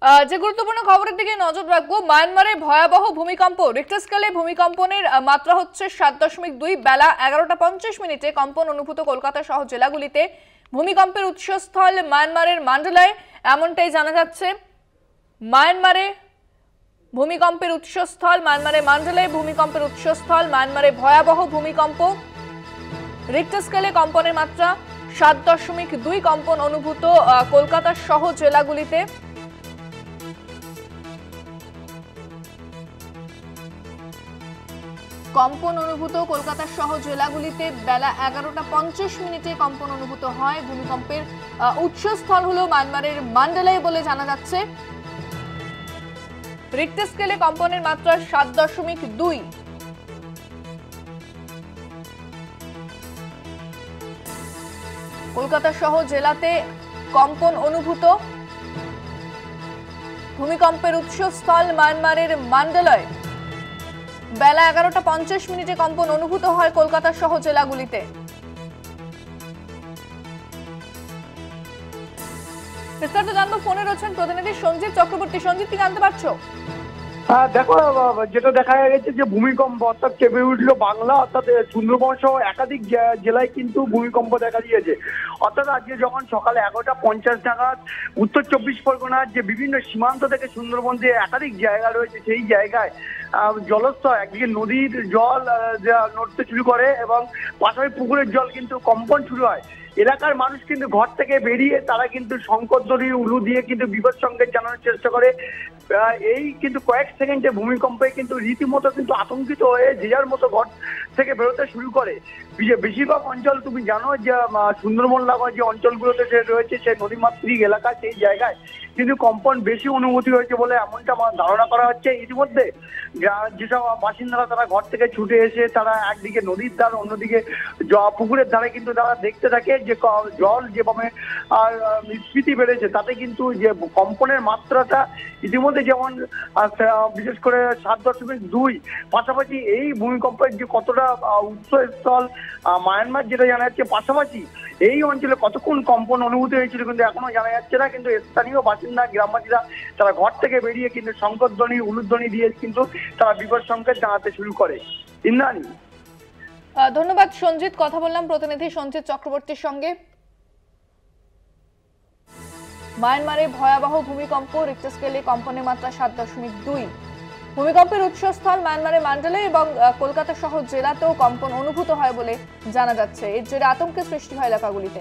যে গুরুত্বপূর্ণ খবরের দিকে নজর রাখবো। মায়ানমারে ভয়াবহ ভূমিকম্প। রিক্টার স্কেলে ভূমিকম্পনের মাত্রা হচ্ছে 7.2। বেলা 11:50 কম্পন অনুভূত কলকাতা সহ জেলাগুলিতে। ভূমিকম্পের উৎসস্থল মায়ানমারের মান্ডলায়, এমনটাই জানা যাচ্ছে। মায়ানমারে ভূমিকম্পের উৎসস্থল মায়ানমারে মান্ডলায়, ভূমিকম্পের উৎসস্থল মায়ানমারে ভয়াবহ ভূমিকম্প। রিক্টার স্কেলে কম্পনের মাত্রা 7.2 কম্পন অনুভূত কলকাতা সহ জেলাগুলিতে। কম্পন অনুভূত কলকাতা সহ জেলাগুলিতে বেলা 11:50 কম্পন অনুভূত হয়। ভূমিকম্পের উৎসস্থল হলো মায়ানমারের মান্ডলায় বলে জানা যাচ্ছে। রিক্টার স্কেলে কম্পনের মাত্রা 7.2। কলকাতা সহ জেলাতে কম্পন অনুভূত। ভূমিকম্পের উৎসস্থল মায়ানমারের মান্ডলায়। বেলা 11:50 কম্পন অনুভূত হয় কলকাতা সহ জেলাগুলিতে। বিস্তারিত জানবো, ফোনে রয়েছেন প্রতিনিধি সঞ্জিত চক্রবর্তী। সঞ্জিত, কি জানতে পারছো? দেখো, যেটা দেখা গেছে যে ভূমিকম্প অর্থাৎ কেঁপে উঠলো বাংলা, অর্থাৎ সুন্দরবন সহ একাধিক জেলায় কিন্তু ভূমিকম্প দেখা দিয়েছে। অর্থাৎ আজকে যখন সকালে 11:50 নাগাদ উত্তর 24 পরগনার যে বিভিন্ন সীমান্ত থেকে সুন্দরবন যে একাধিক জায়গা রয়েছে, সেই জায়গায় জলস্তর, একদিকে নদীর জল নড়তে শুরু করে এবং পাশাপাশি পুকুরের জল কিন্তু কম্পন শুরু হয়। এলাকার মানুষ কিন্তু ঘর থেকে বেরিয়ে তারা কিন্তু শঙ্করধ্বনি উলু দিয়ে কিন্তু বিপদ সংকেত জানানোর চেষ্টা করে। এই কিন্তু কয়েক সেকেন্ডে ভূমিকম্পে কিন্তু রীতিমতো কিন্তু আতঙ্কিত হয়ে যে যার মতো ঘর থেকে বেরোতে শুরু করে। বেশিরভাগ অঞ্চল তুমি জানো যে সুন্দরবন লাগোয়া যে অঞ্চলগুলোতে রয়েছে সেই নদীমাতৃক এলাকা, সেই জায়গায় কিন্তু কম্পন বেশি অনুভূতি হয়েছে বলে এমনটা আমার ধারণা করা হচ্ছে। ইতিমধ্যে যেসব বাসিন্দারা তারা ঘর থেকে ছুটে এসে তারা একদিকে নদীর ধার, অন্যদিকে পুকুরের ধারে কিন্তু তারা দেখতে থাকে যে জল যেভাবে আর স্ফীতি বেড়েছে, তাতে কিন্তু যে কম্পনের মাত্রাটা ইতিমধ্যে যেমন বিশেষ করে 7.2, পাশাপাশি এই ভূমিকম্পের যে কতটা উৎসস্থল মায়ানমার যেটা জানা যাচ্ছে, পাশাপাশি এই অঞ্চলে কতক্ষণ কম্পন অনুভূতি হয়েছিল কিন্তু এখনো জানা যাচ্ছে না। কিন্তু স্থানীয় বাসিন্দা গ্রামবাসীরা তারা ঘর থেকে বেরিয়ে কিন্তু শঙ্করধ্বনি উলুধ্বনি দিয়ে কিন্তু তারা বিপদ সংকেত জানাতে শুরু করে। ইন্দ্রাণী, ধন্যবাদ সঞ্জিত। কথা বললাম প্রতিনিধি সঞ্জিত চক্রবর্তীর সঙ্গে। মায়ানমারে ভয়াবহ ভূমিকম্প। রিক্টার স্কেলে কম্পনের মাত্রা 7.2। ভূমিকম্পের উৎসস্থল মায়ানমারের মান্ডলায় এবং কলকাতা সহ জেলাতেও কম্পন অনুভূত হয় বলে জানা যাচ্ছে। এর জেরে আতঙ্কের সৃষ্টি হয় এলাকাগুলিতে।